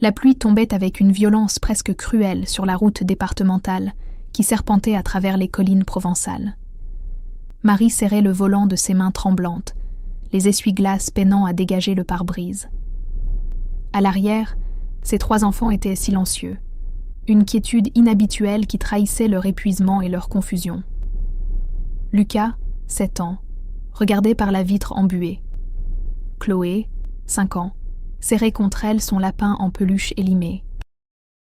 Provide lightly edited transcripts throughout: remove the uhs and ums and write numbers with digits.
La pluie tombait avec une violence presque cruelle sur la route départementale qui serpentait à travers les collines provençales. Marie serrait le volant de ses mains tremblantes, les essuie-glaces peinant à dégager le pare-brise. À l'arrière, ses 3 enfants étaient silencieux, une quiétude inhabituelle qui trahissait leur épuisement et leur confusion. Lucas, 7 ans, regardait par la vitre embuée. Chloé, 5 ans, serrait contre elle son lapin en peluche élimé.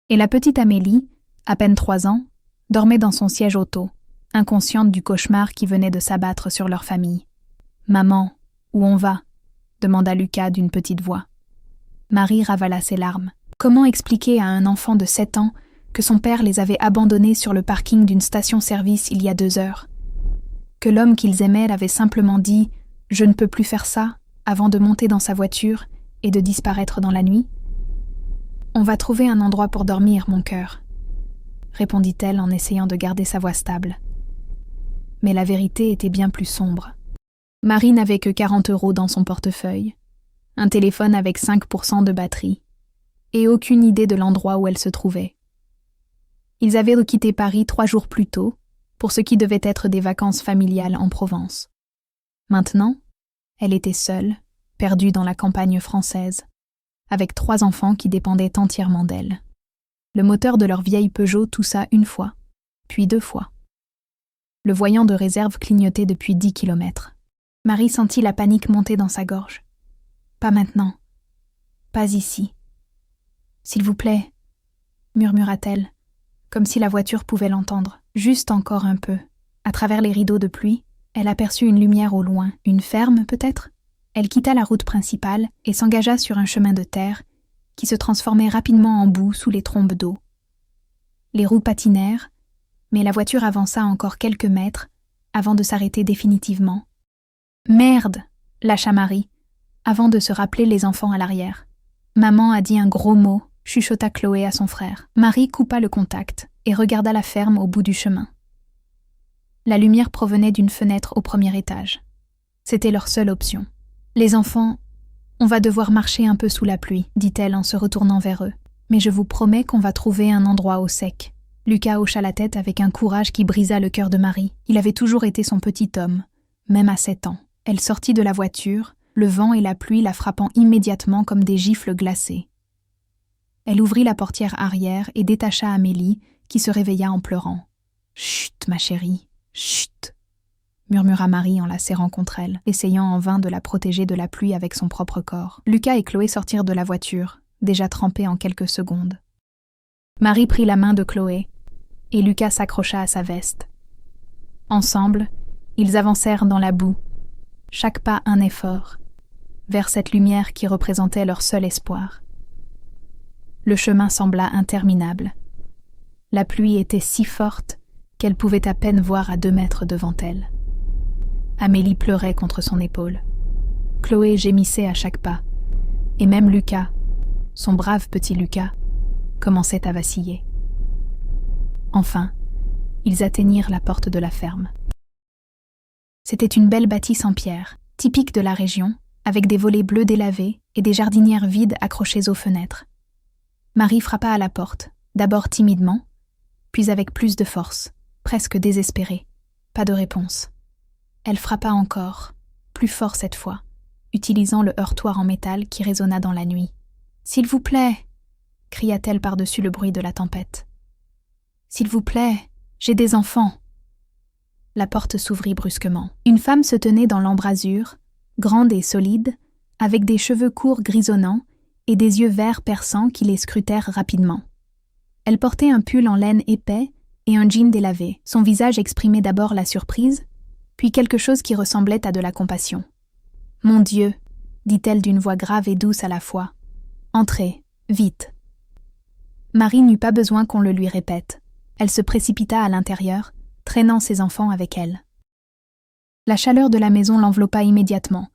Et la petite Amélie, à peine 3 ans, dormait dans son siège auto, inconsciente du cauchemar qui venait de s'abattre sur leur famille. « Maman, où on va ?» demanda Lucas d'une petite voix. Marie ravala ses larmes. Comment expliquer à un enfant de 7 ans que son père les avait abandonnés sur le parking d'une station-service il y a 2 heures? Que l'homme qu'ils aimaient avait simplement dit « Je ne peux plus faire ça » avant de monter dans sa voiture et de disparaître dans la nuit? « On va trouver un endroit pour dormir, mon cœur », répondit-elle en essayant de garder sa voix stable. Mais la vérité était bien plus sombre. Marie n'avait que 40 € dans son portefeuille, un téléphone avec 5% de batterie, et aucune idée de l'endroit où elle se trouvait. Ils avaient quitté Paris 3 jours plus tôt, pour ce qui devait être des vacances familiales en Provence. Maintenant, elle était seule, perdue dans la campagne française, avec 3 enfants qui dépendaient entièrement d'elle. Le moteur de leur vieille Peugeot toussa 1 fois, puis 2 fois. Le voyant de réserve clignotait depuis 10 kilomètres. Marie sentit la panique monter dans sa gorge. « Pas maintenant. Pas ici. S'il vous plaît, » murmura-t-elle, comme si la voiture pouvait l'entendre. Juste encore un peu. À travers les rideaux de pluie, elle aperçut une lumière au loin. Une ferme, peut-être? Elle quitta la route principale et s'engagea sur un chemin de terre qui se transformait rapidement en boue sous les trombes d'eau. Les roues patinèrent, mais la voiture avança encore quelques mètres avant de s'arrêter définitivement. « Merde !» lâcha Marie, avant de se rappeler les enfants à l'arrière. « Maman a dit un gros mot », chuchota Chloé à son frère. Marie coupa le contact et regarda la ferme au bout du chemin. La lumière provenait d'une fenêtre au 1er étage. C'était leur seule option. « Les enfants, on va devoir marcher un peu sous la pluie, » dit-elle en se retournant vers eux. « Mais je vous promets qu'on va trouver un endroit au sec. » Lucas hocha la tête avec un courage qui brisa le cœur de Marie. Il avait toujours été son petit homme, même à 7 ans. Elle sortit de la voiture, le vent et la pluie la frappant immédiatement comme des gifles glacées. Elle ouvrit la portière arrière et détacha Amélie, qui se réveilla en pleurant. « Chut, ma chérie, chut !» murmura Marie en la serrant contre elle, essayant en vain de la protéger de la pluie avec son propre corps. Lucas et Chloé sortirent de la voiture, déjà trempés en quelques secondes. Marie prit la main de Chloé, et Lucas s'accrocha à sa veste. Ensemble, ils avancèrent dans la boue, chaque pas un effort, vers cette lumière qui représentait leur seul espoir. Le chemin sembla interminable. La pluie était si forte qu'elle pouvait à peine voir à 2 mètres devant elle. Amélie pleurait contre son épaule. Chloé gémissait à chaque pas, et même Lucas, son brave petit Lucas, commençait à vaciller. Enfin, ils atteignirent la porte de la ferme. C'était une belle bâtisse en pierre, typique de la région, avec des volets bleus délavés et des jardinières vides accrochées aux fenêtres. Marie frappa à la porte, d'abord timidement, puis avec plus de force, presque désespérée. Pas de réponse. Elle frappa encore, plus fort cette fois, utilisant le heurtoir en métal qui résonna dans la nuit. « S'il vous plaît !» cria-t-elle par-dessus le bruit de la tempête. « S'il vous plaît, j'ai des enfants !» La porte s'ouvrit brusquement. Une femme se tenait dans l'embrasure, grande et solide, avec des cheveux courts grisonnants et des yeux verts perçants qui les scrutèrent rapidement. Elle portait un pull en laine épais et un jean délavé. Son visage exprimait d'abord la surprise, puis quelque chose qui ressemblait à de la compassion. « Mon Dieu !» dit-elle d'une voix grave et douce à la fois. « Entrez, vite !» Marie n'eut pas besoin qu'on le lui répète. Elle se précipita à l'intérieur, traînant ses enfants avec elle. La chaleur de la maison l'enveloppa immédiatement,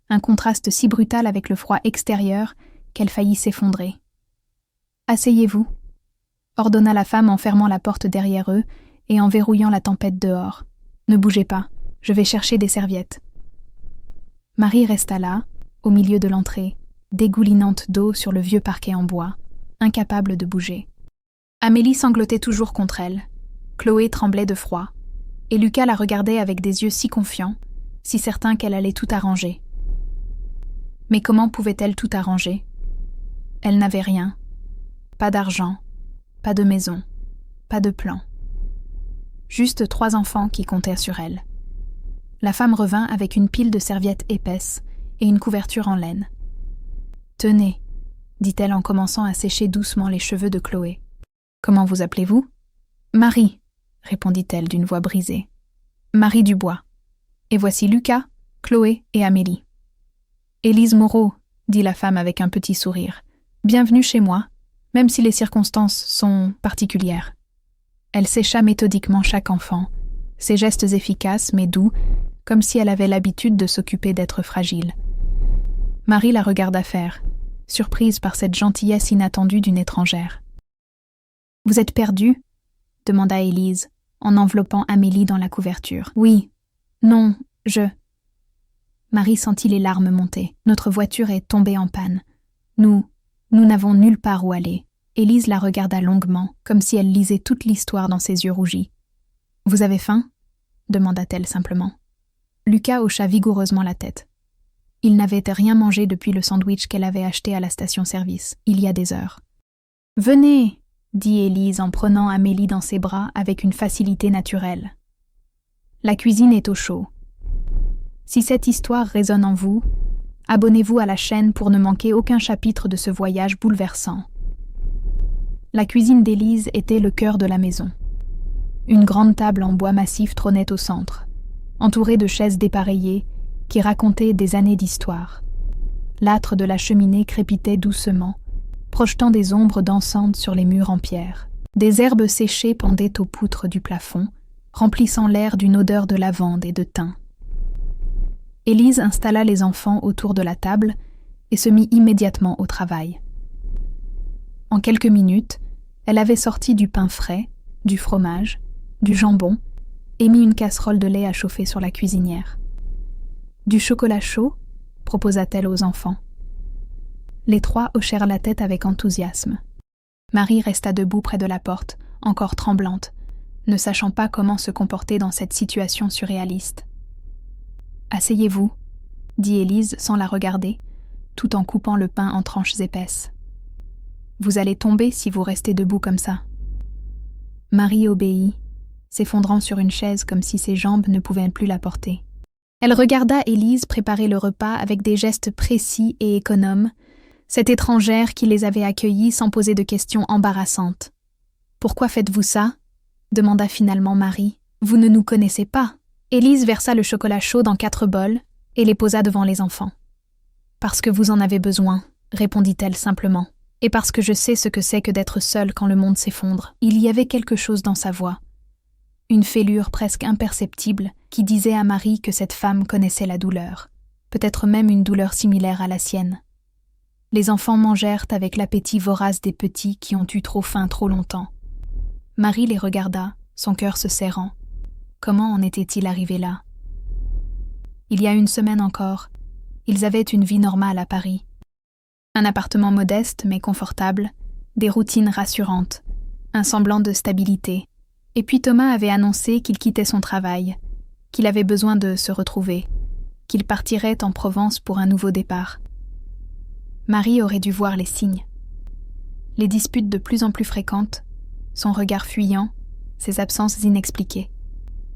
un contraste si brutal avec le froid extérieur qu'elle faillit s'effondrer. « Asseyez-vous » ordonna la femme en fermant la porte derrière eux et en verrouillant la tempête dehors. « Ne bougez pas, je vais chercher des serviettes. » Marie resta là, au milieu de l'entrée, dégoulinante d'eau sur le vieux parquet en bois, incapable de bouger. Amélie sanglotait toujours contre elle. Chloé tremblait de froid. Et Lucas la regardait avec des yeux si confiants, si certains qu'elle allait tout arranger. Mais comment pouvait-elle tout arranger? Elle n'avait rien. Pas d'argent, pas de maison, pas de plan. Juste 3 enfants qui comptaient sur elle. La femme revint avec une pile de serviettes épaisses et une couverture en laine. « Tenez, » dit-elle en commençant à sécher doucement les cheveux de Chloé. « Comment vous appelez-vous ?»« Marie, » répondit-elle d'une voix brisée. « Marie Dubois. Et voici Lucas, Chloé et Amélie. »« Élise Moreau, » dit la femme avec un petit sourire. « Bienvenue chez moi, même si les circonstances sont particulières. » Elle sécha méthodiquement chaque enfant, ses gestes efficaces mais doux, comme si elle avait l'habitude de s'occuper d'êtres fragiles. Marie la regarda faire, surprise par cette gentillesse inattendue d'une étrangère. « Vous êtes perdue ?» demanda Élise, en enveloppant Amélie dans la couverture. « Oui. Non, je... » Marie sentit les larmes monter. « Notre voiture est tombée en panne. Nous n'avons nulle part où aller. » Élise la regarda longuement, comme si elle lisait toute l'histoire dans ses yeux rougis. « Vous avez faim ?» demanda-t-elle simplement. Lucas hocha vigoureusement la tête. Il n'avait rien mangé depuis le sandwich qu'elle avait acheté à la station-service, il y a des heures. « Venez !» dit Élise en prenant Amélie dans ses bras avec une facilité naturelle. « La cuisine est au chaud. Si cette histoire résonne en vous, abonnez-vous à la chaîne pour ne manquer aucun chapitre de ce voyage bouleversant. » La cuisine d'Élise était le cœur de la maison. Une grande table en bois massif trônait au centre, entourée de chaises dépareillées qui racontaient des années d'histoire. L'âtre de la cheminée crépitait doucement, projetant des ombres dansantes sur les murs en pierre. Des herbes séchées pendaient aux poutres du plafond, remplissant l'air d'une odeur de lavande et de thym. Élise installa les enfants autour de la table et se mit immédiatement au travail. En quelques minutes, elle avait sorti du pain frais, du fromage, du jambon et mis une casserole de lait à chauffer sur la cuisinière. « Du chocolat chaud ?» proposa-t-elle aux enfants. Les 3 hochèrent la tête avec enthousiasme. Marie resta debout près de la porte, encore tremblante, ne sachant pas comment se comporter dans cette situation surréaliste. « Asseyez-vous » dit Élise sans la regarder, tout en coupant le pain en tranches épaisses. « Vous allez tomber si vous restez debout comme ça. » Marie obéit, s'effondrant sur une chaise comme si ses jambes ne pouvaient plus la porter. Elle regarda Élise préparer le repas avec des gestes précis et économes, cette étrangère qui les avait accueillis sans poser de questions embarrassantes. « Pourquoi faites-vous ça ?» demanda finalement Marie. « Vous ne nous connaissez pas. » Élise versa le chocolat chaud dans 4 bols et les posa devant les enfants. « Parce que vous en avez besoin, » répondit-elle simplement. « Et parce que je sais ce que c'est que d'être seule quand le monde s'effondre. » Il y avait quelque chose dans sa voix. Une fêlure presque imperceptible qui disait à Marie que cette femme connaissait la douleur, peut-être même une douleur similaire à la sienne. Les enfants mangèrent avec l'appétit vorace des petits qui ont eu trop faim trop longtemps. Marie les regarda, son cœur se serrant. Comment en était-il arrivé là? Il y a 1 semaine encore, ils avaient une vie normale à Paris. Un appartement modeste mais confortable, des routines rassurantes, un semblant de stabilité. Et puis Thomas avait annoncé qu'il quittait son travail, qu'il avait besoin de se retrouver, qu'il partirait en Provence pour un nouveau départ. Marie aurait dû voir les signes. Les disputes de plus en plus fréquentes, son regard fuyant, ses absences inexpliquées.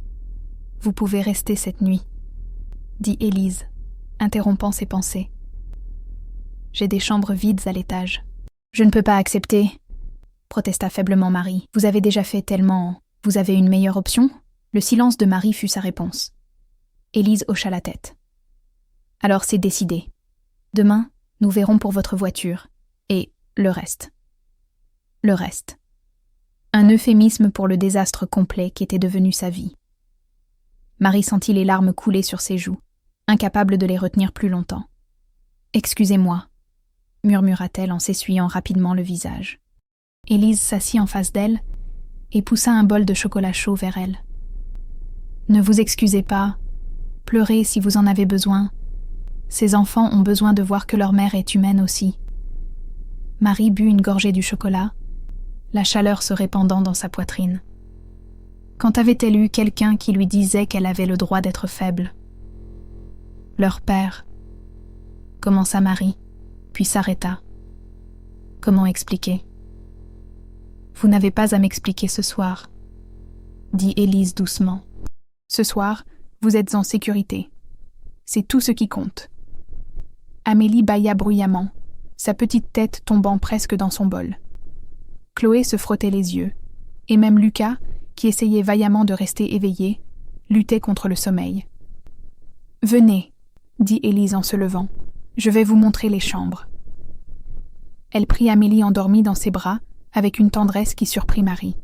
« Vous pouvez rester cette nuit », dit Élise, interrompant ses pensées. « J'ai des chambres vides à l'étage. »« Je ne peux pas accepter », protesta faiblement Marie. « Vous avez déjà fait tellement... Vous avez une meilleure option ?» Le silence de Marie fut sa réponse. Élise hocha la tête. « Alors c'est décidé. Demain, nous verrons pour votre voiture. Et le reste. » Le reste. Un euphémisme pour le désastre complet qu'était devenu sa vie. Marie sentit les larmes couler sur ses joues, incapable de les retenir plus longtemps. « Excusez-moi » murmura-t-elle en s'essuyant rapidement le visage. Élise s'assit en face d'elle et poussa un bol de chocolat chaud vers elle. « Ne vous excusez pas, pleurez si vous en avez besoin. Ces enfants ont besoin de voir que leur mère est humaine aussi. » Marie but une gorgée du chocolat, la chaleur se répandant dans sa poitrine. Quand avait-elle eu quelqu'un qui lui disait qu'elle avait le droit d'être faible? Leur père, commença Marie, puis s'arrêta. Comment expliquer? Vous n'avez pas à m'expliquer ce soir, dit Élise doucement. Ce soir, vous êtes en sécurité. C'est tout ce qui compte. Amélie bâilla bruyamment, sa petite tête tombant presque dans son bol. Chloé se frottait les yeux, et même Lucas, qui essayait vaillamment de rester éveillé, luttait contre le sommeil. « Venez, » dit Élise en se levant, « je vais vous montrer les chambres. » Elle prit Amélie endormie dans ses bras, avec une tendresse qui surprit Marie.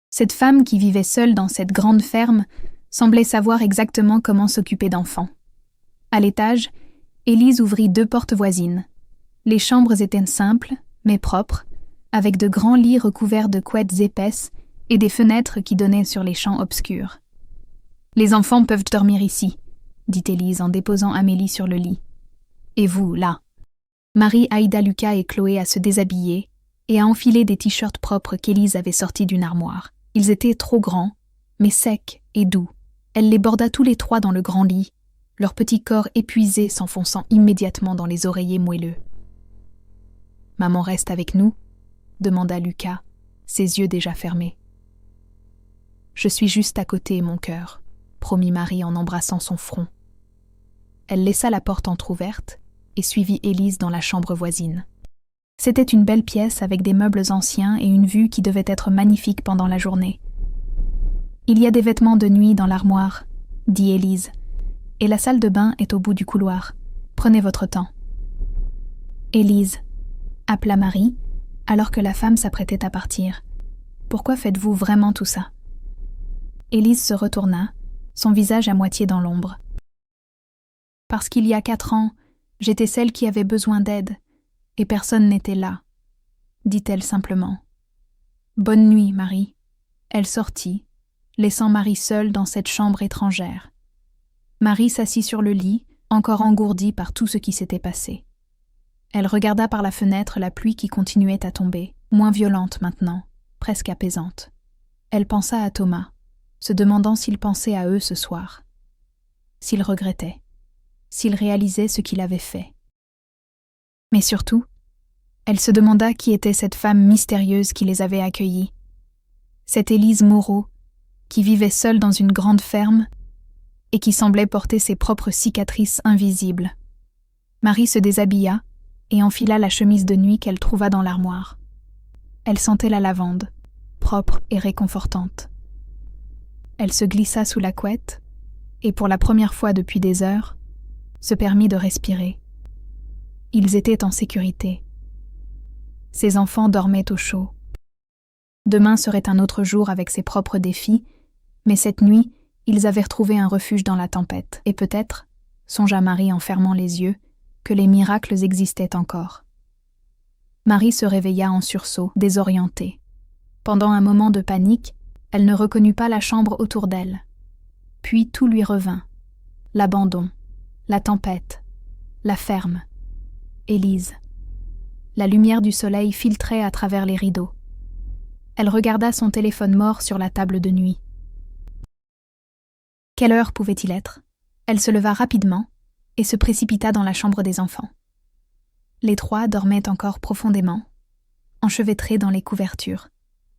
Cette femme qui vivait seule dans cette grande ferme semblait savoir exactement comment s'occuper d'enfants. À l'étage, Élise ouvrit 2 portes voisines. Les chambres étaient simples, mais propres, avec de grands lits recouverts de couettes épaisses et des fenêtres qui donnaient sur les champs obscurs. « Les enfants peuvent dormir ici, » dit Élise en déposant Amélie sur le lit. « Et vous, là ?» Marie aida Lucas et Chloé à se déshabiller et à enfiler des t-shirts propres qu'Élise avait sortis d'une armoire. Ils étaient trop grands, mais secs et doux. Elle les borda tous les 3 dans le grand lit, leurs petits corps épuisés s'enfonçant immédiatement dans les oreillers moelleux. « Maman reste avec nous ?» demanda Lucas, ses yeux déjà fermés. « Je suis juste à côté, mon cœur, » promit Marie en embrassant son front. Elle laissa la porte entr'ouverte et suivit Élise dans la chambre voisine. C'était une belle pièce avec des meubles anciens et une vue qui devait être magnifique pendant la journée. « Il y a des vêtements de nuit dans l'armoire, » dit Élise, « et la salle de bain est au bout du couloir. Prenez votre temps. » « Élise, » appela Marie, alors que la femme s'apprêtait à partir. « Pourquoi faites-vous vraiment tout ça ?» Élise se retourna, son visage à moitié dans l'ombre. « Parce qu'il y a 4 ans, j'étais celle qui avait besoin d'aide, et personne n'était là, » dit-elle simplement. « Bonne nuit, Marie. » Elle sortit, laissant Marie seule dans cette chambre étrangère. Marie s'assit sur le lit, encore engourdie par tout ce qui s'était passé. Elle regarda par la fenêtre la pluie qui continuait à tomber, moins violente maintenant, presque apaisante. Elle pensa à Thomas, se demandant s'il pensait à eux ce soir. S'il regrettait, s'il réalisait ce qu'il avait fait. Mais surtout, elle se demanda qui était cette femme mystérieuse qui les avait accueillis. Cette Élise Moreau, qui vivait seule dans une grande ferme et qui semblait porter ses propres cicatrices invisibles. Marie se déshabilla et enfila la chemise de nuit qu'elle trouva dans l'armoire. Elle sentait la lavande, propre et réconfortante. Elle se glissa sous la couette et, pour la première fois depuis des heures, se permit de respirer. Ils étaient en sécurité. Ses enfants dormaient au chaud. Demain serait un autre jour avec ses propres défis, mais cette nuit, ils avaient retrouvé un refuge dans la tempête. Et peut-être, songea Marie en fermant les yeux, que les miracles existaient encore. Marie se réveilla en sursaut, désorientée. Pendant un moment de panique, elle ne reconnut pas la chambre autour d'elle. Puis tout lui revint. L'abandon, la tempête, la ferme, Élise. La lumière du soleil filtrait à travers les rideaux. Elle regarda son téléphone mort sur la table de nuit. Quelle heure pouvait-il être? Elle se leva rapidement et se précipita dans la chambre des enfants. Les 3 dormaient encore profondément, enchevêtrés dans les couvertures,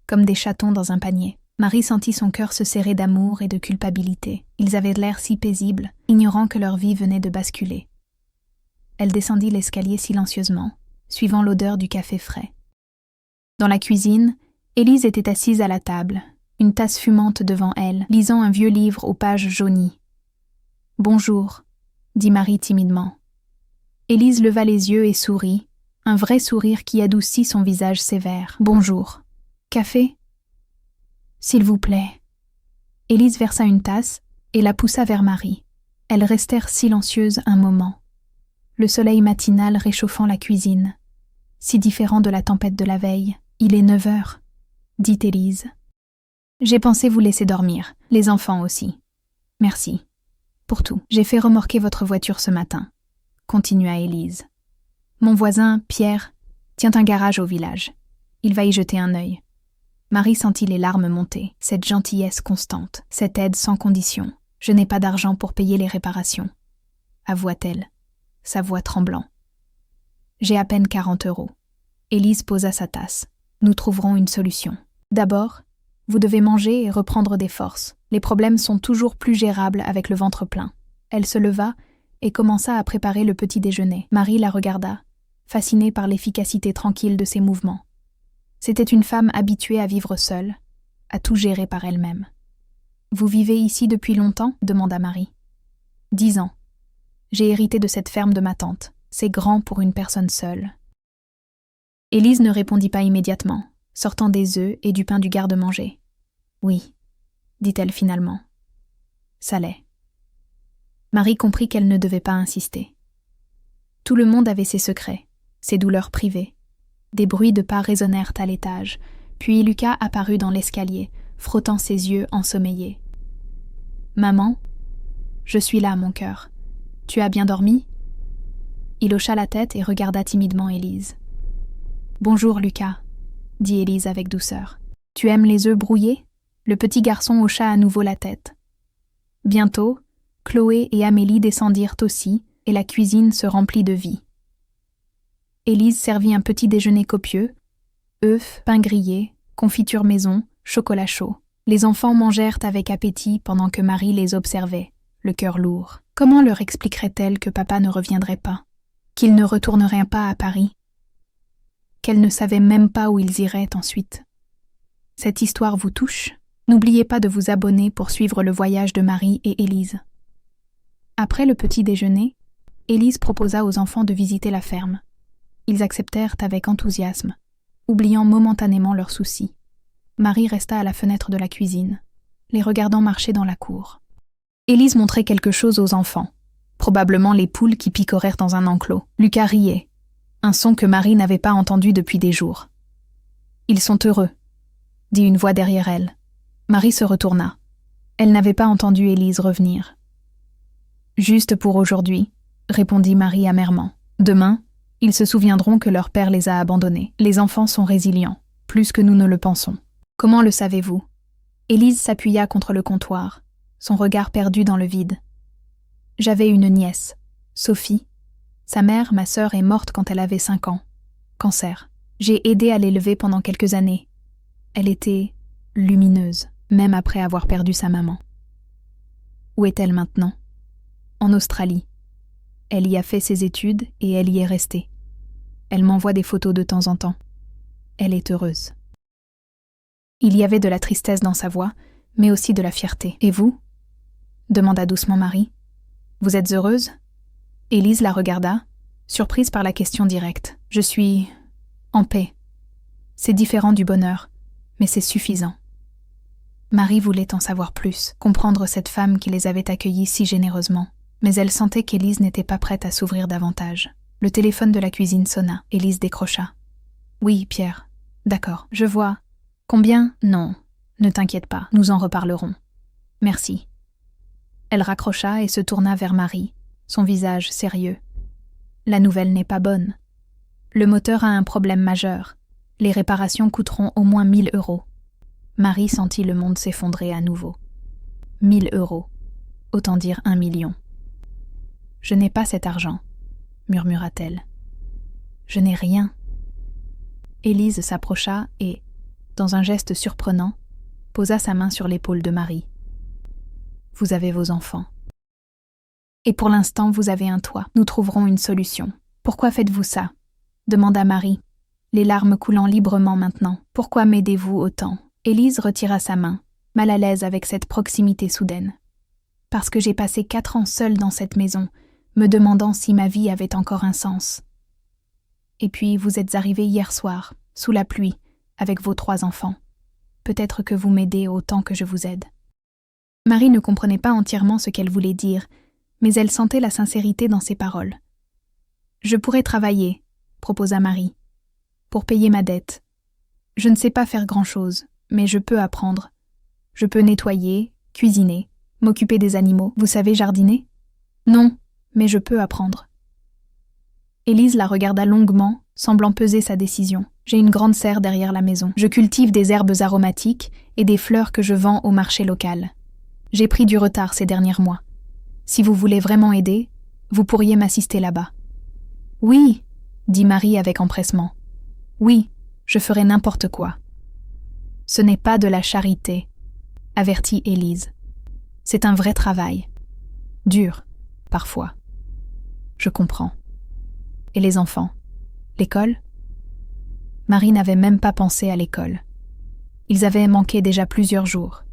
comme des chatons dans un panier. Marie sentit son cœur se serrer d'amour et de culpabilité. Ils avaient l'air si paisibles, ignorant que leur vie venait de basculer. Elle descendit l'escalier silencieusement, suivant l'odeur du café frais. Dans la cuisine, Élise était assise à la table, une tasse fumante devant elle, lisant un vieux livre aux pages jaunies. « Bonjour », dit Marie timidement. Élise leva les yeux et sourit, un vrai sourire qui adoucit son visage sévère. « Bonjour. Café ?»« S'il vous plaît. » Élise versa une tasse et la poussa vers Marie. Elles restèrent silencieuses un moment. Le soleil matinal réchauffant la cuisine. Si différent de la tempête de la veille. « Il est 9 heures, » dit Élise. « J'ai pensé vous laisser dormir, les enfants aussi. Merci. Pour tout. J'ai fait remorquer votre voiture ce matin, » continua Élise. « Mon voisin, Pierre, Tient un garage au village. Il va y jeter un œil. Marie sentit les larmes monter, cette gentillesse constante, cette aide sans condition. Je n'ai pas d'argent pour payer les réparations, avoua-t-elle, sa voix tremblant. J'ai à peine 40 €. Élise posa sa tasse. Nous trouverons une solution. D'abord, vous devez manger et reprendre des forces. Les problèmes sont toujours plus gérables avec le ventre plein. Elle se leva et commença à préparer le petit déjeuner. Marie la regarda, fascinée par l'efficacité tranquille de ses mouvements. C'était une femme habituée à vivre seule, à tout gérer par elle-même. « Vous vivez ici depuis longtemps ?» demanda Marie. 10 ans. J'ai hérité de cette ferme de ma tante. C'est grand pour une personne seule. Élise ne répondit pas immédiatement, sortant des œufs et du pain du garde-manger. « Oui, » dit-elle finalement. « Ça l'est. » Marie comprit qu'elle ne devait pas insister. Tout le monde avait ses secrets, ses douleurs privées. Des bruits de pas résonnèrent à l'étage, puis Lucas apparut dans l'escalier, frottant ses yeux ensommeillés. « Maman, je suis là, mon cœur. Tu as bien dormi ?» Il hocha la tête et regarda timidement Élise. « Bonjour, Lucas, » dit Élise avec douceur. « Tu aimes les œufs brouillés ?» Le petit garçon hocha à nouveau la tête. Bientôt, Chloé et Amélie descendirent aussi, et la cuisine se remplit de vie. Élise servit un petit déjeuner copieux, œufs, pain grillé, confiture maison, chocolat chaud. Les enfants mangèrent avec appétit pendant que Marie les observait, le cœur lourd. Comment leur expliquerait-elle que papa ne reviendrait pas, qu'il ne retournerait pas à Paris, qu'elle ne savait même pas où ils iraient ensuite? Cette histoire vous touche? N'oubliez pas de vous abonner pour suivre le voyage de Marie et Élise. Après le petit déjeuner, Élise proposa aux enfants de visiter la ferme. Ils acceptèrent avec enthousiasme, oubliant momentanément leurs soucis. Marie resta à la fenêtre de la cuisine, les regardant marcher dans la cour. Élise montrait quelque chose aux enfants, probablement les poules qui picorèrent dans un enclos. Lucas riait, un son que Marie n'avait pas entendu depuis des jours. « Ils sont heureux », dit une voix derrière elle. Marie se retourna. Elle n'avait pas entendu Élise revenir. « Juste pour aujourd'hui », répondit Marie amèrement. « Demain, ils se souviendront que leur père les a abandonnés. Les enfants sont résilients, plus que nous ne le pensons. » « Comment le savez-vous » Élise s'appuya contre le comptoir, son regard perdu dans le vide. « J'avais une nièce, Sophie. Sa mère, ma sœur, est morte quand elle avait 5 ans. Cancer. J'ai aidé à l'élever pendant quelques années. Elle était lumineuse, même après avoir perdu sa maman. Où est-elle maintenant ? En Australie. Elle y a fait ses études et elle y est restée. Elle m'envoie des photos de temps en temps. Elle est heureuse. » Il y avait de la tristesse dans sa voix, mais aussi de la fierté. « Et vous ?» demanda doucement Marie. « Vous êtes heureuse ?» Élise la regarda, surprise par la question directe. « Je suis en paix. C'est différent du bonheur, mais c'est suffisant. » Marie voulait en savoir plus, comprendre cette femme qui les avait accueillis si généreusement, mais elle sentait qu'Élise n'était pas prête à s'ouvrir davantage. Le téléphone de la cuisine sonna. Élise décrocha. « Oui, Pierre. D'accord, je vois. Combien ? Non. Ne t'inquiète pas, nous en reparlerons. Merci. » Elle raccrocha et se tourna vers Marie, son visage sérieux. « La nouvelle n'est pas bonne. Le moteur a un problème majeur. Les réparations coûteront au moins 1 000 €. Marie sentit le monde s'effondrer à nouveau. 1 000 €. Autant dire 1 million. « Je n'ai pas cet argent, » murmura-t-elle. « Je n'ai rien. » Élise s'approcha et, dans un geste surprenant, posa sa main sur l'épaule de Marie. « Vous avez vos enfants. Et pour l'instant, vous avez un toit. Nous trouverons une solution. Pourquoi faites-vous ça ?» demanda Marie, les larmes coulant librement maintenant. « Pourquoi m'aidez-vous autant ?» Élise retira sa main, mal à l'aise avec cette proximité soudaine. « Parce que j'ai passé 4 ans seule dans cette maison, me demandant si ma vie avait encore un sens. Et puis vous êtes arrivés hier soir, sous la pluie, avec vos 3 enfants. Peut-être que vous m'aidez autant que je vous aide. » Marie ne comprenait pas entièrement ce qu'elle voulait dire, mais elle sentait la sincérité dans ses paroles. « Je pourrais travailler, » proposa Marie, « pour payer ma dette. Je ne sais pas faire grand-chose, mais je peux apprendre. Je peux nettoyer, cuisiner, m'occuper des animaux. Vous savez jardiner ? Non, mais je peux apprendre. » Élise la regarda longuement, semblant peser sa décision. J'ai une grande serre derrière la maison. Je cultive des herbes aromatiques et des fleurs que je vends au marché local. J'ai pris du retard ces derniers mois. Si vous voulez vraiment aider, vous pourriez m'assister là-bas. Oui, dit Marie avec empressement. Oui, je ferai n'importe quoi. Ce n'est pas de la charité, avertit Élise. C'est un vrai travail. Dur, parfois. Je comprends. Et les enfants? L'école? Marie n'avait même pas pensé à l'école. Ils avaient manqué déjà plusieurs jours.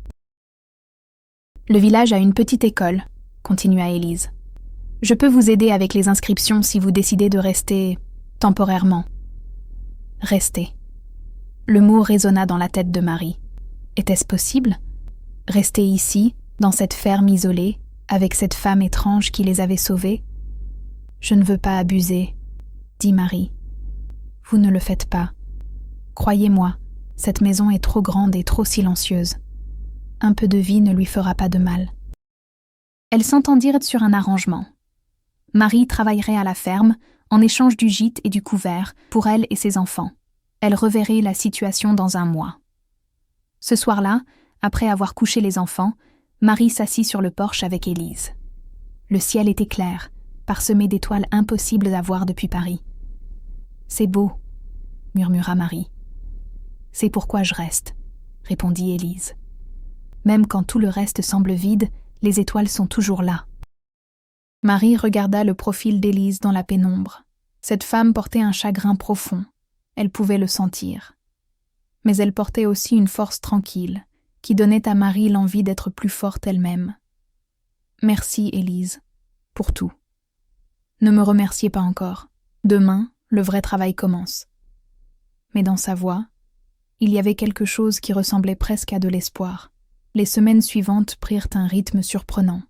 Le village a une petite école, continua Élise. Je peux vous aider avec les inscriptions si vous décidez de rester temporairement. Rester. Le mot résonna dans la tête de Marie. Était-ce possible? Rester ici, dans cette ferme isolée, avec cette femme étrange qui les avait sauvés? Je ne veux pas abuser, dit Marie. Vous ne le faites pas. Croyez-moi, cette maison est trop grande et trop silencieuse. Un peu de vie ne lui fera pas de mal. Elles s'entendirent sur un arrangement. Marie travaillerait à la ferme, en échange du gîte et du couvert, pour elle et ses enfants. Elle reverrait la situation dans un mois. Ce soir-là, après avoir couché les enfants, Marie s'assit sur le porche avec Élise. Le ciel était clair, parsemé d'étoiles impossibles à voir depuis Paris. « C'est beau, » murmura Marie. « C'est pourquoi je reste, » répondit Élise. « Même quand tout le reste semble vide, les étoiles sont toujours là. » Marie regarda le profil d'Élise dans la pénombre. Cette femme portait un chagrin profond. Elle pouvait le sentir. Mais elle portait aussi une force tranquille, qui donnait à Marie l'envie d'être plus forte elle-même. « Merci, Élise, pour tout. Ne me remerciez pas encore. Demain, le vrai travail commence. » Mais dans sa voix, il y avait quelque chose qui ressemblait presque à de l'espoir. Les semaines suivantes prirent un rythme surprenant.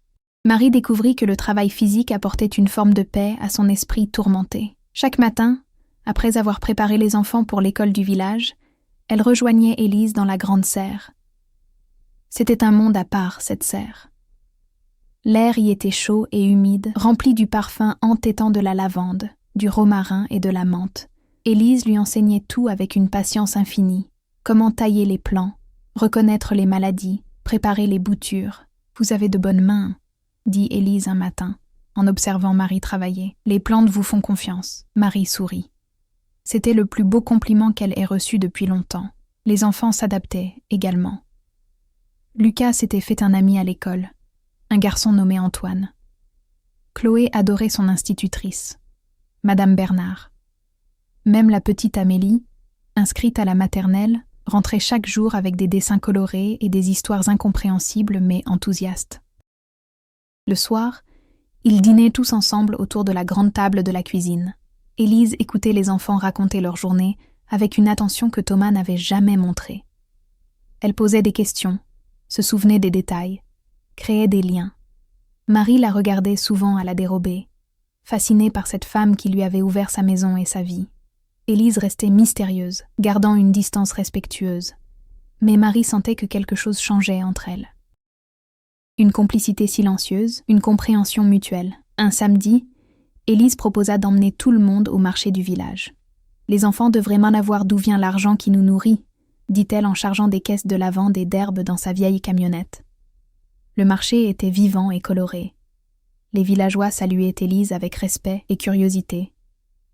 Marie découvrit que le travail physique apportait une forme de paix à son esprit tourmenté. Chaque matin, après avoir préparé les enfants pour l'école du village, elle rejoignait Élise dans la grande serre. C'était un monde à part, cette serre. L'air y était chaud et humide, rempli du parfum entêtant de la lavande, du romarin et de la menthe. Élise lui enseignait tout avec une patience infinie. Comment tailler les plants, reconnaître les maladies, préparer les boutures. « Vous avez de bonnes mains », dit Élise un matin, en observant Marie travailler. « Les plantes vous font confiance. » Marie sourit. C'était le plus beau compliment qu'elle ait reçu depuis longtemps. Les enfants s'adaptaient également. Lucas s'était fait un ami à l'école, un garçon nommé Antoine. Chloé adorait son institutrice, Madame Bernard. Même la petite Amélie, inscrite à la maternelle, rentrait chaque jour avec des dessins colorés et des histoires incompréhensibles mais enthousiastes. Le soir, ils dînaient tous ensemble autour de la grande table de la cuisine. Élise écoutait les enfants raconter leur journée avec une attention que Thomas n'avait jamais montrée. Elle posait des questions, se souvenait des détails, créait des liens. Marie la regardait souvent à la dérobée, fascinée par cette femme qui lui avait ouvert sa maison et sa vie. Élise restait mystérieuse, gardant une distance respectueuse. Mais Marie sentait que quelque chose changeait entre elles. Une complicité silencieuse, une compréhension mutuelle. Un samedi, Élise proposa d'emmener tout le monde au marché du village. « Les enfants devraient m'en avoir d'où vient l'argent qui nous nourrit », dit-elle en chargeant des caisses de lavande et d'herbes dans sa vieille camionnette. Le marché était vivant et coloré. Les villageois saluaient Élise avec respect et curiosité,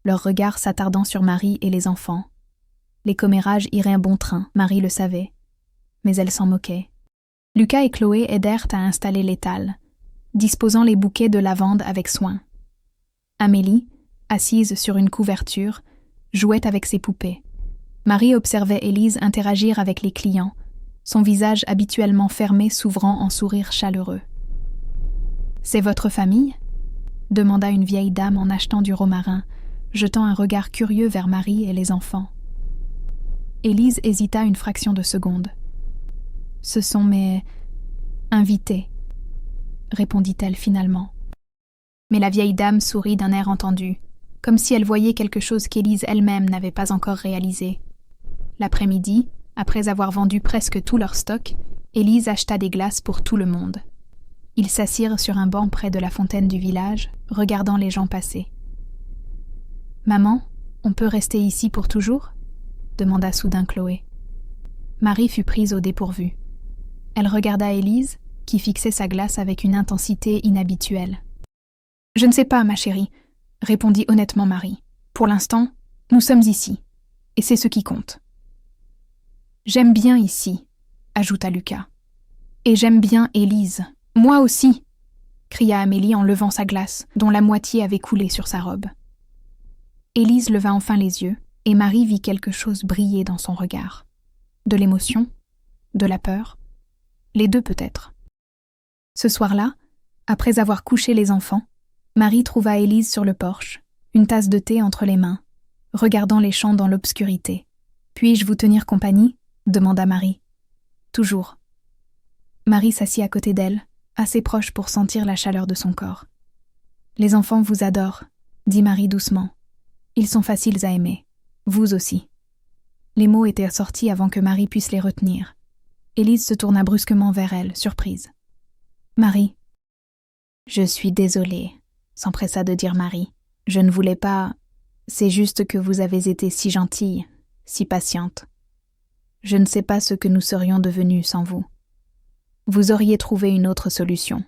leurs regards s'attardant sur Marie et les enfants. Les commérages iraient bon train, Marie le savait, mais elle s'en moquait. Lucas et Chloé aidèrent à installer l'étal, disposant les bouquets de lavande avec soin. Amélie, assise sur une couverture, jouait avec ses poupées. Marie observait Élise interagir avec les clients, son visage habituellement fermé s'ouvrant en sourire chaleureux. « C'est votre famille ?» demanda une vieille dame en achetant du romarin, jetant un regard curieux vers Marie et les enfants. Élise hésita une fraction de seconde. « Ce sont mes invités, » répondit-elle finalement. Mais la vieille dame sourit d'un air entendu, comme si elle voyait quelque chose qu'Élise elle-même n'avait pas encore réalisé. L'après-midi, après avoir vendu presque tout leur stock, Élise acheta des glaces pour tout le monde. Ils s'assirent sur un banc près de la fontaine du village, regardant les gens passer. « Maman, On peut rester ici pour toujours ? Demanda soudain Chloé. Marie fut prise au dépourvu. Elle regarda Élise, qui fixait sa glace avec une intensité inhabituelle. « Je ne sais pas, ma chérie, » répondit honnêtement Marie. « Pour l'instant, nous sommes ici, et c'est ce qui compte. »« J'aime bien ici, » ajouta Lucas. « Et j'aime bien Élise. Moi aussi !» cria Amélie en levant sa glace, dont la moitié avait coulé sur sa robe. Élise leva enfin les yeux, et Marie vit quelque chose briller dans son regard. De l'émotion, de la peur, les deux peut-être. Ce soir-là, après avoir couché les enfants, Marie trouva Élise sur le porche, une tasse de thé entre les mains, regardant les champs dans l'obscurité. « Puis-je vous tenir compagnie ?» demanda Marie. « Toujours. » Marie s'assit à côté d'elle, assez proche pour sentir la chaleur de son corps. « Les enfants vous adorent, » dit Marie doucement. « Ils sont faciles à aimer. Vous aussi. » Les mots étaient sortis avant que Marie puisse les retenir. Élise se tourna brusquement vers elle, surprise. « Marie. »« Je suis désolée, » s'empressa de dire Marie. « Je ne voulais pas... C'est juste que vous avez été si gentille, si patiente. Je ne sais pas ce que nous serions devenus sans vous. Vous auriez trouvé une autre solution.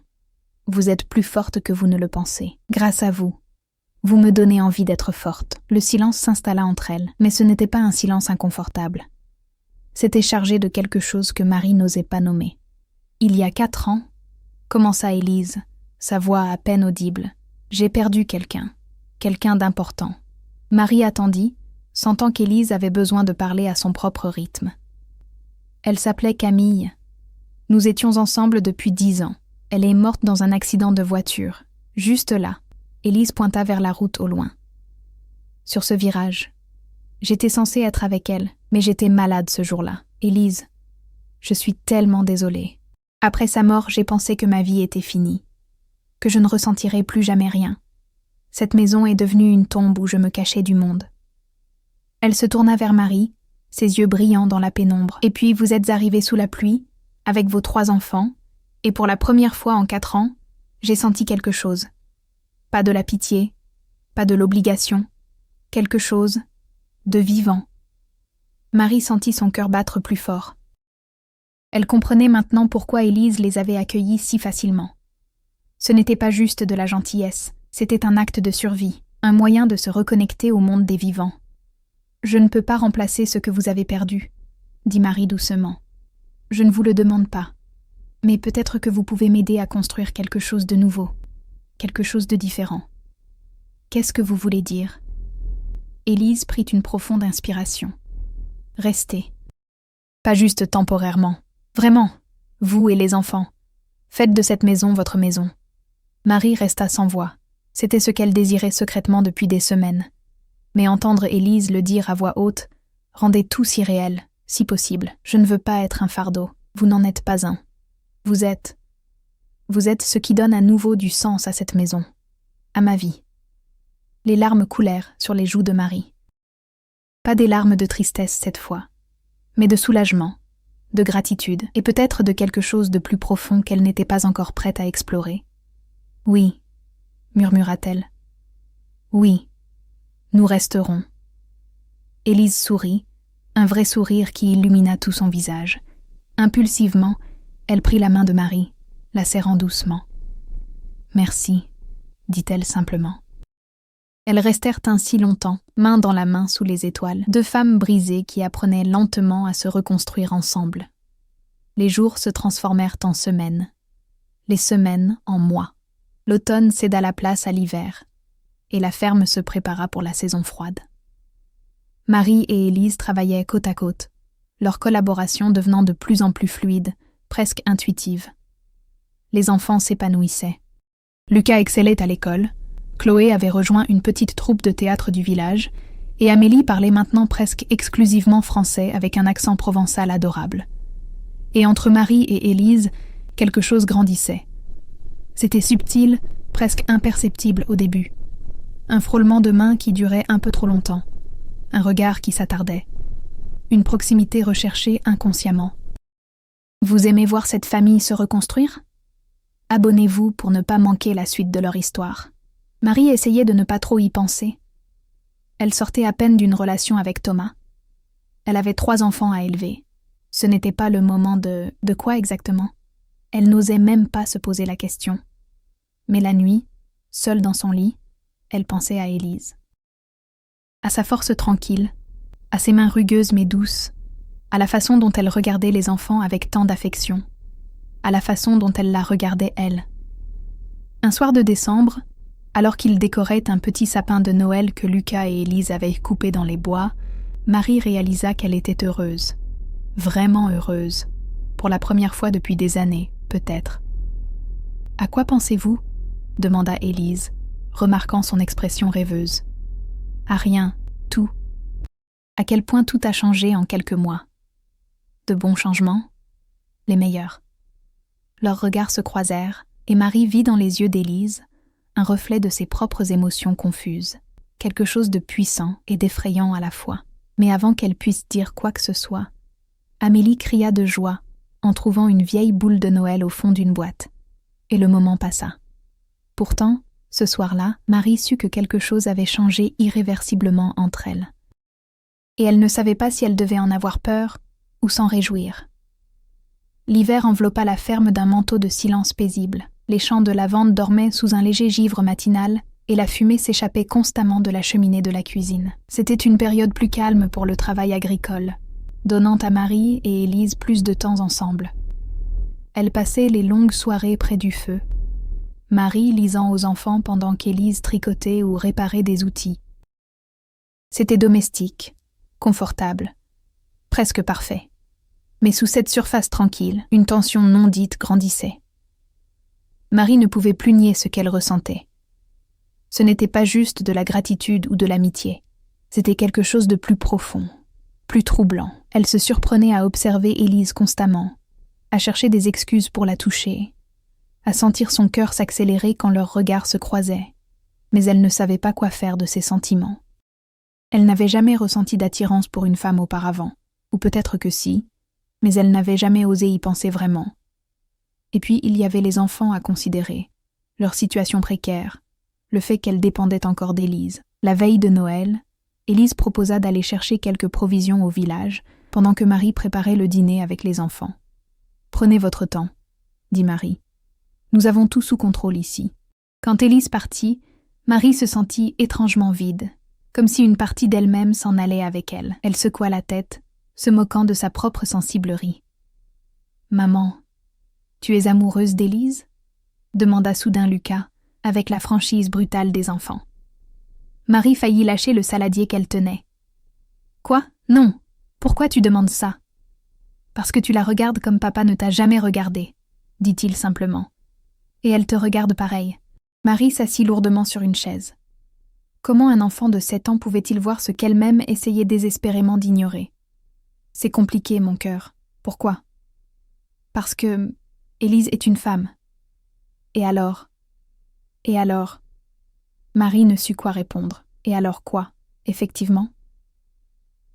Vous êtes plus forte que vous ne le pensez. Grâce à vous. Vous me donnez envie d'être forte. » Le silence s'installa entre elles, mais ce n'était pas un silence inconfortable. C'était chargé de quelque chose que Marie n'osait pas nommer. « Il y a 4 ans, » commença Élise, sa voix à peine audible, « j'ai perdu quelqu'un d'important. » Marie attendit, sentant qu'Élise avait besoin de parler à son propre rythme. Elle s'appelait Camille. Nous étions ensemble depuis 10 ans. Elle est morte dans un accident de voiture, juste là. Élise pointa vers la route au loin. Sur ce virage. J'étais censée être avec elle, mais j'étais malade ce jour-là. Élise, je suis tellement désolée. Après sa mort, j'ai pensé que ma vie était finie, que je ne ressentirais plus jamais rien. Cette maison est devenue une tombe où je me cachais du monde. Elle se tourna vers Marie, ses yeux brillants dans la pénombre. Et puis vous êtes arrivés sous la pluie, avec vos 3 enfants, et pour la première fois en 4 ans, j'ai senti quelque chose. Pas de la pitié, pas de l'obligation, quelque chose de vivant. Marie sentit son cœur battre plus fort. Elle comprenait maintenant pourquoi Élise les avait accueillis si facilement. Ce n'était pas juste de la gentillesse, c'était un acte de survie, un moyen de se reconnecter au monde des vivants. « Je ne peux pas remplacer ce que vous avez perdu, » dit Marie doucement. « Je ne vous le demande pas, mais peut-être que vous pouvez m'aider à construire quelque chose de nouveau. Quelque chose de différent. Qu'est-ce que vous voulez dire ?» Élise prit une profonde inspiration. « Restez. Pas juste temporairement. Vraiment, vous et les enfants. Faites de cette maison votre maison. » Marie resta sans voix. C'était ce qu'elle désirait secrètement depuis des semaines. Mais entendre Élise le dire à voix haute rendait tout si réel, si possible. « Je ne veux pas être un fardeau. Vous n'en êtes pas un. Vous êtes ce qui donne à nouveau du sens à cette maison, à ma vie. » Les larmes coulèrent sur les joues de Marie. Pas des larmes de tristesse cette fois, mais de soulagement, de gratitude, et peut-être de quelque chose de plus profond qu'elle n'était pas encore prête à explorer. « Oui, » murmura-t-elle. « Oui, nous resterons. » Élise sourit, un vrai sourire qui illumina tout son visage. Impulsivement, elle prit la main de Marie, la serrant doucement. « Merci, » dit-elle simplement. Elles restèrent ainsi longtemps, main dans la main sous les étoiles, 2 femmes brisées qui apprenaient lentement à se reconstruire ensemble. Les jours se transformèrent en semaines, les semaines en mois. L'automne céda la place à l'hiver, et la ferme se prépara pour la saison froide. Marie et Élise travaillaient côte à côte, leur collaboration devenant de plus en plus fluide, presque intuitive. Les enfants s'épanouissaient. Lucas excellait à l'école, Chloé avait rejoint une petite troupe de théâtre du village, et Amélie parlait maintenant presque exclusivement français avec un accent provençal adorable. Et entre Marie et Élise, quelque chose grandissait. C'était subtil, presque imperceptible au début. Un frôlement de mains qui durait un peu trop longtemps. Un regard qui s'attardait. Une proximité recherchée inconsciemment. Vous aimez voir cette famille se reconstruire ? Abonnez-vous pour ne pas manquer la suite de leur histoire. Marie essayait de ne pas trop y penser. Elle sortait à peine d'une relation avec Thomas. Elle avait 3 enfants à élever. Ce n'était pas le moment de quoi exactement? Elle n'osait même pas se poser la question. Mais la nuit, seule dans son lit, elle pensait à Élise. À sa force tranquille, à ses mains rugueuses mais douces, à la façon dont elle regardait les enfants avec tant d'affection, à la façon dont elle la regardait elle. Un soir de décembre, alors qu'ils décoraient un petit sapin de Noël que Lucas et Élise avaient coupé dans les bois, Marie réalisa qu'elle était heureuse, vraiment heureuse, pour la première fois depuis des années, peut-être. « À quoi pensez-vous » demanda Élise, remarquant son expression rêveuse. « À rien, tout. À quel point tout a changé en quelques mois. De bons changements, les meilleurs. » Leurs regards se croisèrent, et Marie vit dans les yeux d'Élise un reflet de ses propres émotions confuses, quelque chose de puissant et d'effrayant à la fois. Mais avant qu'elle puisse dire quoi que ce soit, Amélie cria de joie en trouvant une vieille boule de Noël au fond d'une boîte. Et le moment passa. Pourtant, ce soir-là, Marie sut que quelque chose avait changé irréversiblement entre elles. Et elle ne savait pas si elle devait en avoir peur ou s'en réjouir. L'hiver enveloppa la ferme d'un manteau de silence paisible. Les champs de lavande dormaient sous un léger givre matinal et la fumée s'échappait constamment de la cheminée de la cuisine. C'était une période plus calme pour le travail agricole, donnant à Marie et Élise plus de temps ensemble. Elle passait les longues soirées près du feu, Marie lisant aux enfants pendant qu'Élise tricotait ou réparait des outils. C'était domestique, confortable, presque parfait. Mais sous cette surface tranquille, une tension non dite grandissait. Marie ne pouvait plus nier ce qu'elle ressentait. Ce n'était pas juste de la gratitude ou de l'amitié. C'était quelque chose de plus profond, plus troublant. Elle se surprenait à observer Élise constamment, à chercher des excuses pour la toucher, à sentir son cœur s'accélérer quand leurs regards se croisaient. Mais elle ne savait pas quoi faire de ses sentiments. Elle n'avait jamais ressenti d'attirance pour une femme auparavant, ou peut-être que si, mais elle n'avait jamais osé y penser vraiment. Et puis il y avait les enfants à considérer, leur situation précaire, le fait qu'elle dépendait encore d'Élise. La veille de Noël, Élise proposa d'aller chercher quelques provisions au village, pendant que Marie préparait le dîner avec les enfants. « Prenez votre temps, » dit Marie. « Nous avons tout sous contrôle ici. » Quand Élise partit, Marie se sentit étrangement vide, comme si une partie d'elle-même s'en allait avec elle. Elle secoua la tête, se moquant de sa propre sensiblerie. « Maman, tu es amoureuse d'Élise » demanda soudain Lucas, avec la franchise brutale des enfants. Marie faillit lâcher le saladier qu'elle tenait. « Quoi ? Non. Pourquoi tu demandes ça ?»« Parce que tu la regardes comme papa ne t'a jamais regardé, » dit-il simplement. « Et elle te regarde pareil. » Marie s'assit lourdement sur une chaise. Comment un enfant de 7 ans pouvait-il voir ce qu'elle-même essayait désespérément d'ignorer ? « C'est compliqué, mon cœur. Pourquoi ? » « Parce que Élise est une femme. » « Et alors ? » « Et alors ?» Marie ne sut quoi répondre. « Et alors quoi, effectivement ?»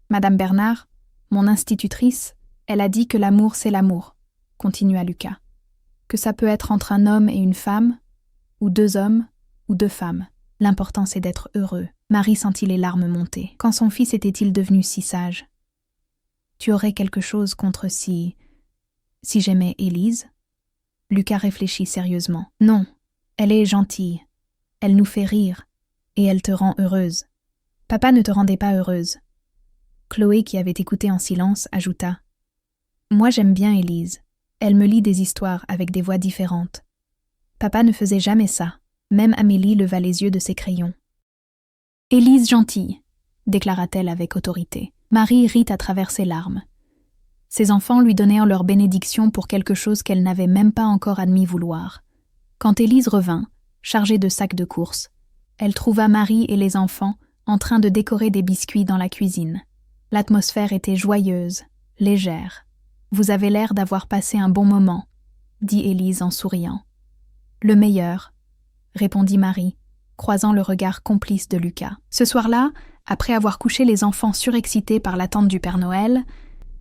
Madame Bernard, mon institutrice, elle a dit que l'amour c'est l'amour, continua Lucas. Que ça peut être entre un homme et une femme, ou 2 hommes, ou 2 femmes. L'important c'est d'être heureux. Marie sentit les larmes monter. Quand son fils était-il devenu si sage ? Tu aurais quelque chose contre si j'aimais Élise ? Lucas réfléchit sérieusement. Non, elle est gentille. Elle nous fait rire, et elle te rend heureuse. Papa ne te rendait pas heureuse. Chloé, qui avait écouté en silence, ajouta « Moi j'aime bien Élise. Elle me lit des histoires avec des voix différentes. Papa ne faisait jamais ça. Même Amélie leva les yeux de ses crayons. « Élise gentille, » déclara-t-elle avec autorité. Marie rit à travers ses larmes. Ses enfants lui donnèrent leur bénédiction pour quelque chose qu'elle n'avait même pas encore admis vouloir. Quand Élise revint, chargée de sacs de course, elle trouva Marie et les enfants en train de décorer des biscuits dans la cuisine. L'atmosphère était joyeuse, légère. « Vous avez l'air d'avoir passé un bon moment, » dit Élise en souriant. « Le meilleur, » répondit Marie, croisant le regard complice de Lucas. Ce soir-là, après avoir couché les enfants surexcités par l'attente du Père Noël,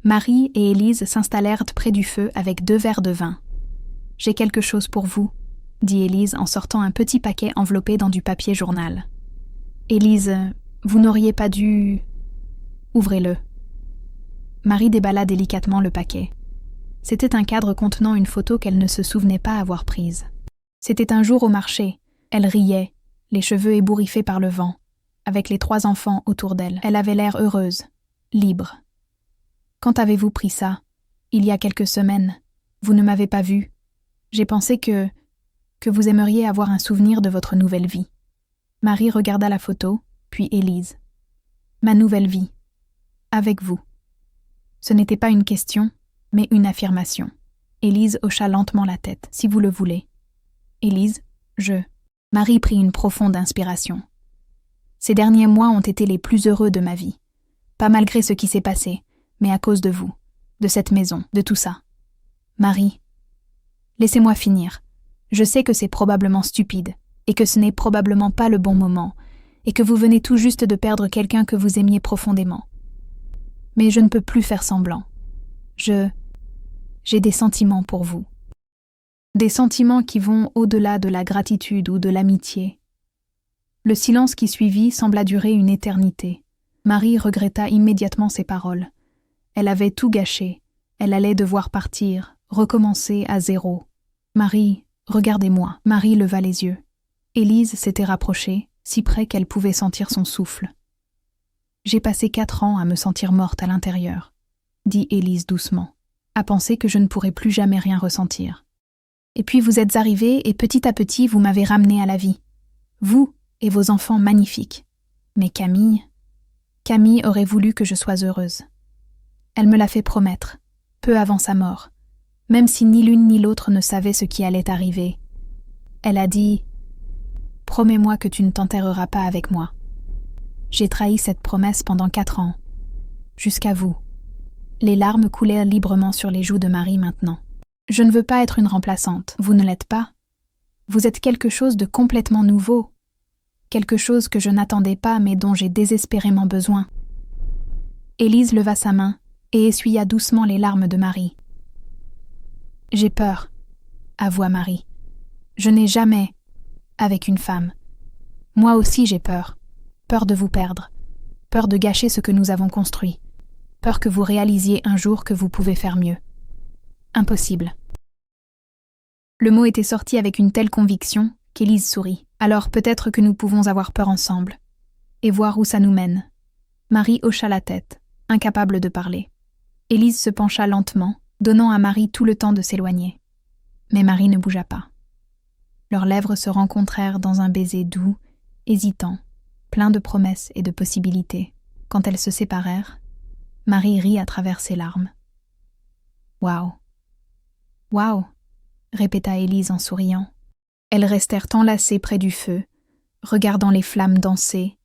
Marie et Élise s'installèrent près du feu avec 2 verres de vin. « J'ai quelque chose pour vous, » dit Élise en sortant un petit paquet enveloppé dans du papier journal. Élise Vous n'auriez pas dû... Ouvrez-le. Marie déballa délicatement le paquet. C'était un cadre contenant une photo qu'elle ne se souvenait pas avoir prise. C'était un jour au marché. Elle riait, les cheveux ébouriffés par le vent, avec les 3 enfants autour d'elle. Elle avait l'air heureuse, libre. Quand avez-vous pris ça? Il y a quelques semaines. Vous ne m'avez pas vue. J'ai pensé que vous aimeriez avoir un souvenir de votre nouvelle vie. Marie regarda la photo, puis Élise. Ma nouvelle vie. Avec vous. Ce n'était pas une question, mais une affirmation. Élise hocha lentement la tête, si vous le voulez. Élise, Marie prit une profonde inspiration. Ces derniers mois ont été les plus heureux de ma vie. Pas malgré ce qui s'est passé, mais à cause de vous, de cette maison, de tout ça. Marie, laissez-moi finir. Je sais que c'est probablement stupide, et que ce n'est probablement pas le bon moment, et que vous venez tout juste de perdre quelqu'un que vous aimiez profondément. Mais je ne peux plus faire semblant. J'ai des sentiments pour vous. Des sentiments qui vont au-delà de la gratitude ou de l'amitié. Le silence qui suivit sembla durer une éternité. Marie regretta immédiatement ses paroles. Elle avait tout gâché. Elle allait devoir partir, recommencer à zéro. Marie, regardez-moi. Marie leva les yeux. Élise s'était rapprochée, si près qu'elle pouvait sentir son souffle. J'ai passé 4 ans à me sentir morte à l'intérieur, dit Élise doucement, à penser que je ne pourrais plus jamais rien ressentir. Et puis vous êtes arrivée et petit à petit vous m'avez ramenée à la vie. Vous et vos enfants magnifiques. Mais Camille aurait voulu que je sois heureuse. Elle me l'a fait promettre, peu avant sa mort, même si ni l'une ni l'autre ne savait ce qui allait arriver. Elle a dit « Promets-moi que tu ne t'enterreras pas avec moi ». J'ai trahi cette promesse pendant 4 ans. Jusqu'à vous. Les larmes coulaient librement sur les joues de Marie maintenant. Je ne veux pas être une remplaçante. Vous ne l'êtes pas. Vous êtes quelque chose de complètement nouveau. Quelque chose que je n'attendais pas mais dont j'ai désespérément besoin. Élise leva sa main et essuya doucement les larmes de Marie. J'ai peur, avoua Marie. Je n'ai jamais avec une femme. Moi aussi j'ai peur. Peur de vous perdre. Peur de gâcher ce que nous avons construit. Peur que vous réalisiez un jour que vous pouvez faire mieux. Impossible. Le mot était sorti avec une telle conviction qu'Élise sourit. Alors peut-être que nous pouvons avoir peur ensemble. Et voir où ça nous mène. Marie hocha la tête, incapable de parler. Élise se pencha lentement, donnant à Marie tout le temps de s'éloigner. Mais Marie ne bougea pas. Leurs lèvres se rencontrèrent dans un baiser doux, hésitant, plein de promesses et de possibilités. Quand elles se séparèrent, Marie rit à travers ses larmes. « Waouh ! Waouh !» répéta Élise en souriant. Elles restèrent enlacées près du feu, regardant les flammes danser,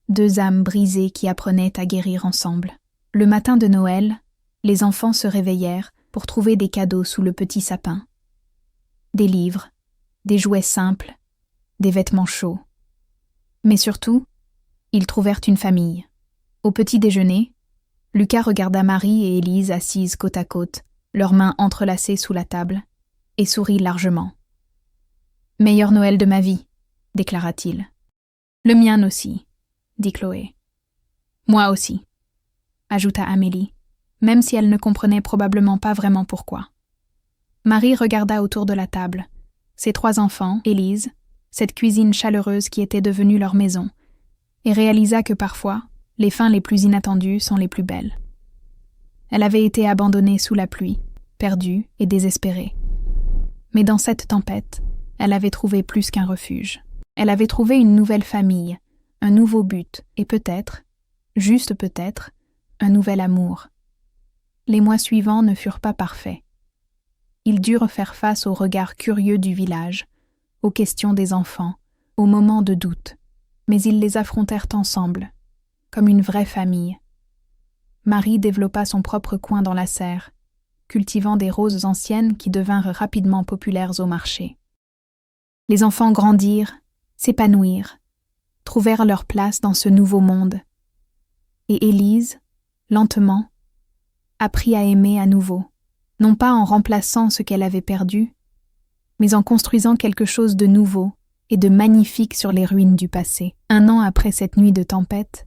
2 âmes brisées qui apprenaient à guérir ensemble. Le matin de Noël, les enfants se réveillèrent pour trouver des cadeaux sous le petit sapin. Des livres, des jouets simples, des vêtements chauds. Mais surtout, ils trouvèrent une famille. Au petit déjeuner, Lucas regarda Marie et Élise assises côte à côte, leurs mains entrelacées sous la table, et sourit largement. « Meilleur Noël de ma vie », déclara-t-il. « Le mien aussi », dit Chloé. « Moi aussi », ajouta Amélie, même si elle ne comprenait probablement pas vraiment pourquoi. Marie regarda autour de la table, ses 3 enfants, Élise, cette cuisine chaleureuse qui était devenue leur maison, et réalisa que parfois, les fins les plus inattendues sont les plus belles. Elle avait été abandonnée sous la pluie, perdue et désespérée. Mais dans cette tempête, elle avait trouvé plus qu'un refuge. Elle avait trouvé une nouvelle famille, un nouveau but et peut-être, juste peut-être, un nouvel amour. Les mois suivants ne furent pas parfaits. Ils durent faire face aux regards curieux du village, aux questions des enfants, aux moments de doute, mais ils les affrontèrent ensemble, comme une vraie famille. Marie développa son propre coin dans la serre, cultivant des roses anciennes qui devinrent rapidement populaires au marché. Les enfants grandirent, s'épanouirent, trouvèrent leur place dans ce nouveau monde. Et Élise, lentement, apprit à aimer à nouveau, non pas en remplaçant ce qu'elle avait perdu, mais en construisant quelque chose de nouveau et de magnifique sur les ruines du passé. 1 an après cette nuit de tempête,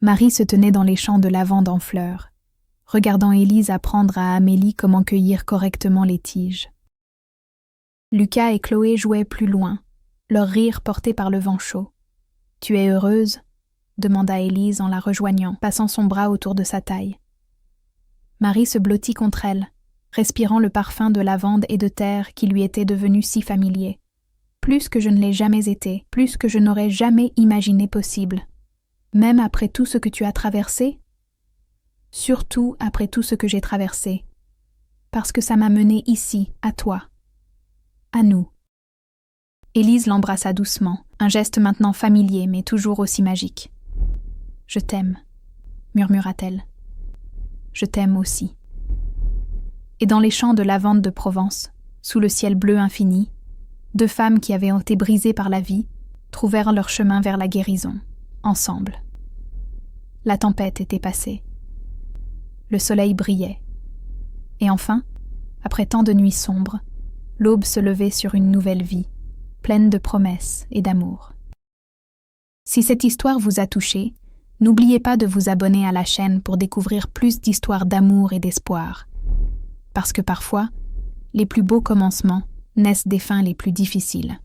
Marie se tenait dans les champs de lavande en fleurs, regardant Élise apprendre à Amélie comment cueillir correctement les tiges. Lucas et Chloé jouaient plus loin, leur rire porté par le vent chaud. « Tu es heureuse ?» demanda Élise en la rejoignant, passant son bras autour de sa taille. Marie se blottit contre elle, respirant le parfum de lavande et de terre qui lui était devenu si familier. Plus que je ne l'ai jamais été, plus que je n'aurais jamais imaginé possible. Même après tout ce que tu as traversé? Surtout après tout ce que j'ai traversé. Parce que ça m'a mené ici, à toi. À nous. Élise l'embrassa doucement, un geste maintenant familier mais toujours aussi magique. « Je t'aime », murmura-t-elle. « Je t'aime aussi. » Et dans les champs de lavande de Provence, sous le ciel bleu infini, 2 femmes qui avaient été brisées par la vie trouvèrent leur chemin vers la guérison, ensemble. La tempête était passée. Le soleil brillait. Et enfin, après tant de nuits sombres, l'aube se levait sur une nouvelle vie, pleine de promesses et d'amour. Si cette histoire vous a touché, n'oubliez pas de vous abonner à la chaîne pour découvrir plus d'histoires d'amour et d'espoir. Parce que parfois, les plus beaux commencements naissent des fins les plus difficiles.